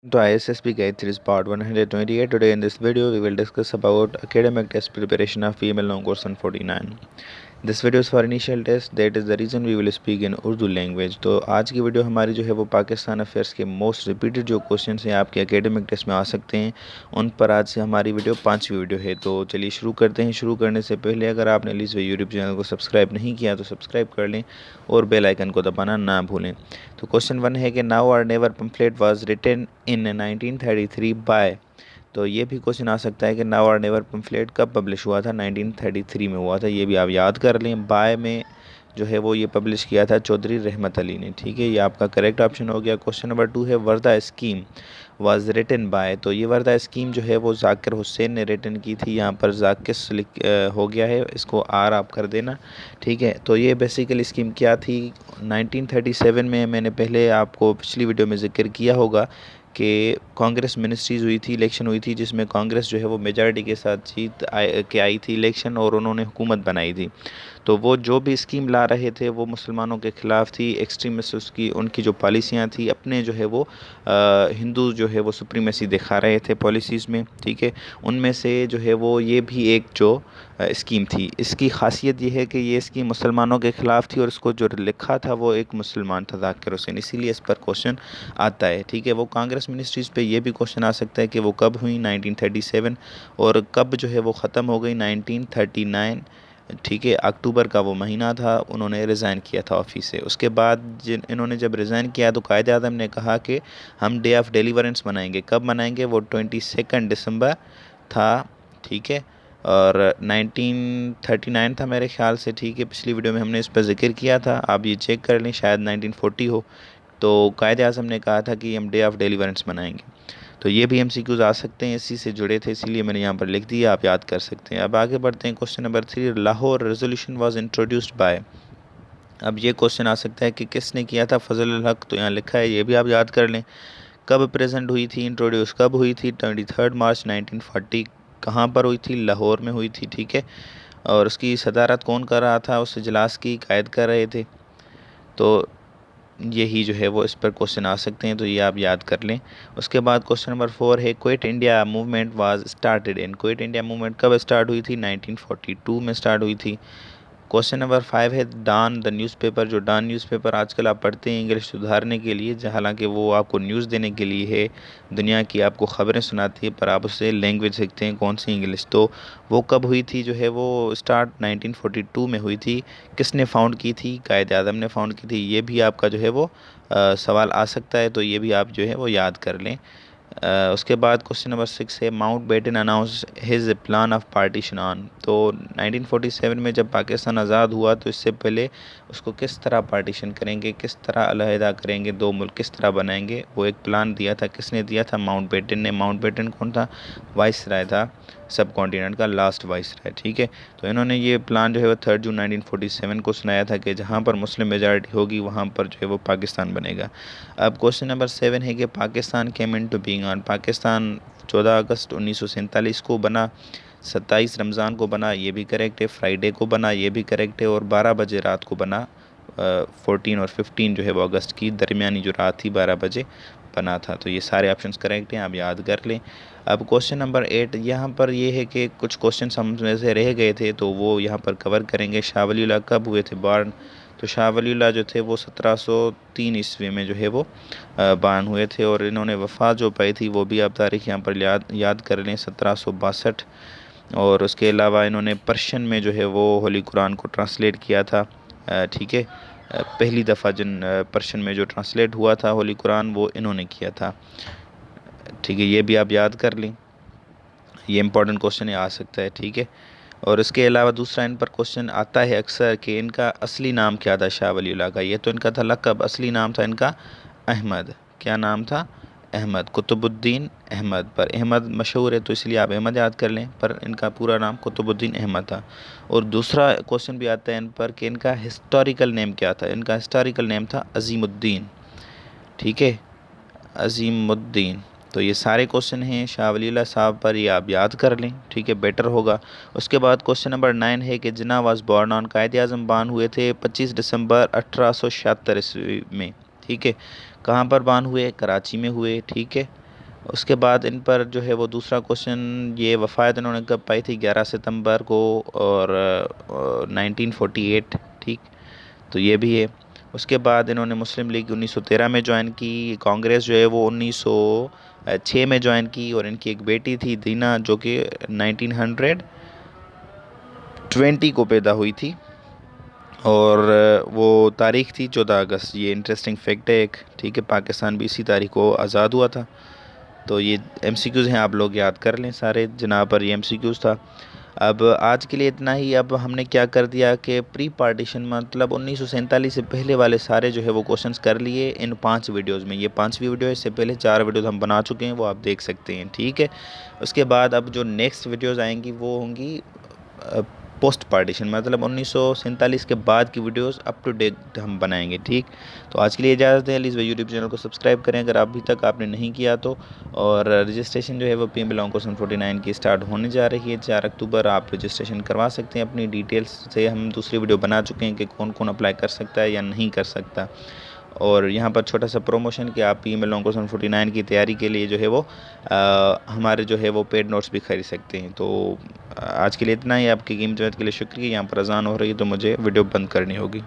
To ISSB Guide Series Part 128. Today in this video we will discuss about academic test preparation of female non-course 149. This video is for initial test, that is the reason we will speak in Urdu language. तो आज की video हमारी जो है वो Pakistan affairs के most repeated जो questions हैं आपके एकेडमिक टेस्ट में आ सकते हैं, उन पर आज से हमारी वीडियो 5वीं वीडियो है। तो चलिए शुरू करते हैं। शुरू करने से पहले अगर आपने लीज वे यूट्यूब चैनल को सब्सक्राइब नहीं किया तो सब्सक्राइब कर लें और बेल आइकन को दबाना ना भूलें। तो क्वेश्चन 1 है कि नाउ और never pamphlet was written in 1933 by. तो ये भी क्वेश्चन आ सकता है कि नाउ और नेवर पम्फलेट कब पब्लिश हुआ था। 1933 में हुआ था, ये भी आप याद कर लें। बाय में जो है वो ये पब्लिश किया था चौधरी रहमत अली ने। ठीक है, ये आपका करेक्ट ऑप्शन हो गया। क्वेश्चन नंबर 2 है वर्दा स्कीम वाज रिटन बाय। तो ये वर्दा स्कीम जो है वो जाकिर हुसैन ने रिटन की थी। यहाँ पर जाकिस हो गया है, इसको आर आप कर देना। ठीक है, तो ये बेसिकली स्कीम क्या थी। 1937 में मैंने पहले आपको पिछली वीडियो में जिक्र किया होगा कि कांग्रेस मिनिस्ट्रीज़ हुई थी, इलेक्शन हुई थी, जिसमें कांग्रेस जो है वो मेजॉरिटी के साथ जीत के आई थी इलेक्शन और उन्होंने हुकूमत बनाई थी। तो वो जो भी स्कीम ला रहे थे वो मुसलमानों के ख़िलाफ़ थी, एक्सट्रीमिस्ट उसकी उनकी जो पॉलिसियाँ थी अपने जो है वो हिंदू जो है वो सुप्रीमेसी दिखा रहे थे पॉलिसीज़ में। ठीक है, उनमें से जो है वो ये भी एक जो स्कीम थी। इसकी खासियत ये है कि ये स्कीम मुसलमानों के ख़िलाफ़ थी और इसको जो लिखा था वो एक मुसलमान था, जाकिर हुसैन, इसीलिए इस पर क्वेश्चन आता है। ठीक है, वो कांग्रेस मिनिस्ट्रीज़ पे ये भी क्वेश्चन आ सकता है कि वो कब हुई 1937 और कब जो है वो ख़त्म हो गई 1939। ठीक है, अक्टूबर का वो महीना था, उन्होंने रिज़ाइन किया था ऑफिस से। उसके बाद जिन इन्होंने जब रिज़ाइन किया तो कायदे आज़म ने कहा कि हम डे ऑफ डिलीवरेंस मनाएंगे। कब मनाएंगे, वो 22 दिसंबर था। ठीक है, और 1939 था मेरे ख्याल से। ठीक है, पिछली वीडियो में हमने इस पर जिक्र किया था, आप ये चेक कर लें, शायद 1940 हो। तो कायदे आज़म ने कहा था कि हम डे ऑफ डिलीवरेंस मनाएंगे। तो ये भी एमसीक्यूज आ सकते हैं, इसी से जुड़े थे, इसीलिए मैंने यहाँ पर लिख दिया, आप याद कर सकते हैं। अब आगे बढ़ते हैं। Question number 3, Lahore resolution was introduced by. अब ये क्वेश्चन आ सकता है कि किसने किया था, फजल अल हक। तो यहाँ लिखा है, ये भी आप याद कर लें। कब प्रेजेंट हुई थी, इंट्रोड्यूस कब हुई थी, 23 मार्च 1940। कहाँ पर हुई थी, लाहौर में हुई थी। ठीक है, और उसकी सदारत कौन कर रहा था, उस इजलास की कायद कर रहे थे। तो यही जो है वो इस पर क्वेश्चन आ सकते हैं, तो ये आप याद कर लें। उसके बाद क्वेश्चन नंबर 4 है, quit India movement was started in. Quit India movement कब स्टार्ट हुई थी, 1942 में स्टार्ट हुई थी। क्वेश्चन नंबर 5 है, डॉन द न्यूज़पेपर। जो डॉन न्यूज़पेपर आजकल आप पढ़ते हैं इंग्लिश सुधारने के लिए, हालांकि वो आपको न्यूज़ देने के लिए है, दुनिया की आपको ख़बरें सुनाती है, पर आप उससे लैंग्वेज सीखते हैं, कौन सी, इंग्लिश। तो वो कब हुई थी, जो है वो स्टार्ट 1942 में हुई थी। किसने फाउंड की थी, कायद आज़म ने फाउंड की थी। ये भी आपका जो है वो सवाल आ सकता है, तो ये भी आप जो है वो याद कर लें। उसके बाद क्वेश्चन नंबर 6 है, Mountbatten announce his plan of partition on. तो 1947 में जब पाकिस्तान आज़ाद हुआ तो इससे पहले उसको किस तरह पार्टीशन करेंगे, किस तरह अलहदा करेंगे, दो मुल्क किस तरह बनाएंगे, वो एक प्लान दिया था। किसने दिया था, माउंट बेटन ने। माउंट बेटन कौन था, वाइस राय था सब कॉन्टिनेंट का, लास्ट वाइस राय। ठीक है, तो इन्होंने ये प्लान जो है वो 3 जून 1947 को सुनाया था कि जहाँ पर मुस्लिम मेजॉरिटी होगी वहाँ पर जो है वो पाकिस्तान बनेगा। अब क्वेश्चन नंबर 7 है कि पाकिस्तान केम इन टू बीइंग ऑन। पाकिस्तान 14 अगस्त 1947 को बना, 27 रमज़ान को बना, ये भी करेक्ट है। फ्राइडे को बना, ये भी करेक्ट है। और 12 बजे रात को बना। 14 और 15 जो है वो अगस्त की दरमियानी जो रात थी 12 बजे बना था। तो ये सारे ऑप्शंस करेक्ट हैं, आप याद कर लें। अब क्वेश्चन नंबर 8, यहाँ पर ये है कि कुछ क्वेश्चन हम में से रह गए थे तो वो यहाँ पर कवर करेंगे। शाह वलीउल्लाह कब हुए थे बॉर्न। तो शाह वलीउल्लाह जो थे वो 1703 ईस्वी में जो है वो बान हुए थे, और इन्होंने वफ़ात जो पाई थी वो भी आप तारीख यहाँ पर याद कर लें, 1762। और उसके अलावा इन्होंने पर्शियन में जो है वो होली कुरान को ट्रांसलेट किया था। ठीक है, पहली दफ़ा जिन पर्शियन में जो ट्रांसलेट हुआ था होली कुरान वो इन्होंने किया था। ठीक है, ये भी आप याद कर लें, ये इंपॉर्टेंट क्वेश्चन आ सकता है। ठीक है, और इसके अलावा दूसरा इन पर क्वेश्चन आता है अक्सर कि इनका असली नाम क्या था शाह वलीउल्लाह का। ये तो इनका था लक़ब, असली नाम था इनका अहमद। क्या नाम था, अहमद, कुतुबुद्दीन अहमद। पर अहमद मशहूर है तो इसलिए आप अहमद याद कर लें, पर इनका पूरा नाम कुतुबुद्दीन अहमद था। और दूसरा क्वेश्चन भी आता है इन पर कि इनका हिस्टोरिकल नेम क्या था। इनका हिस्टोरिकल नेम था अजीमुद्दीन। ठीक है, अजीमुद्दीन। तो ये सारे क्वेश्चन हैं शाह वलीउल्लाह साहब पर, ये आप याद कर लें। ठीक है, बेटर होगा। उसके बाद क्वेश्चन नंबर 9 है कि जिन्ना वाज बॉर्न ऑन। कायदे आज़म बान हुए थे 25 दिसंबर 1876 ईस्वी में। ठीक है, कहाँ पर बान हुए, कराची में हुए। ठीक है, उसके बाद इन पर जो है वो दूसरा क्वेश्चन, ये वफ़ात इन्होंने कब पाई थी, 11 सितंबर को और 1948, ठीक, तो ये भी है। उसके बाद इन्होंने मुस्लिम लीग 1913 में ज्वाइन की, कांग्रेस जो है वो 1906 में ज्वाइन की, और इनकी एक बेटी थी दीना जो कि 1920 को पैदा हुई थी, और वो तारीख थी 14 अगस्त। ये इंटरेस्टिंग फैक्ट है एक, ठीक है, पाकिस्तान भी इसी तारीख को आज़ाद हुआ था। तो ये एमसीक्यूज़ हैं, आप लोग याद कर लें सारे, जनाब पर ये एमसीक्यूज़ था। अब आज के लिए इतना ही। अब हमने क्या कर दिया कि प्री पार्टीशन मतलब 1947 से पहले वाले सारे जो है वो क्वेश्चंस कर लिए इन 5 वीडियोस में। ये 5वीं वीडियो है, इससे पहले 4 वीडियोस हम बना चुके हैं, वो आप देख सकते हैं, ठीक है। उसके बाद अब जो नेक्स्ट वीडियोस आएंगी वो होंगी पोस्ट पार्टीशन, मतलब 1947 के बाद की वीडियोस अप टू डेट हम बनाएंगे, ठीक। तो आज के लिए इजाज़त है। प्लीज़ यूट्यूब चैनल को सब्सक्राइब करें अगर अभी तक आपने नहीं किया तो। और रजिस्ट्रेशन जो है वो पीएम बिलोंग क्वेश्चन 49 की स्टार्ट होने जा रही है 4 अक्टूबर। आप रजिस्ट्रेशन करवा सकते हैं अपनी डिटेल्स से। हम दूसरी वीडियो बना चुके हैं कि कौन कौन अप्लाई कर सकता है या नहीं कर सकता। और यहाँ पर छोटा सा प्रमोशन कि आप पीएम बिलोंग क्वेश्चन 49 की तैयारी के लिए जो है वो हमारे जो है वो पेड नोट्स भी खरीद सकते हैं। तो आज के लिए इतना ही। आपकी कीमती वक्त के लिए शुक्रिया। यहाँ पर अजान हो रही है तो मुझे वीडियो बंद करनी होगी।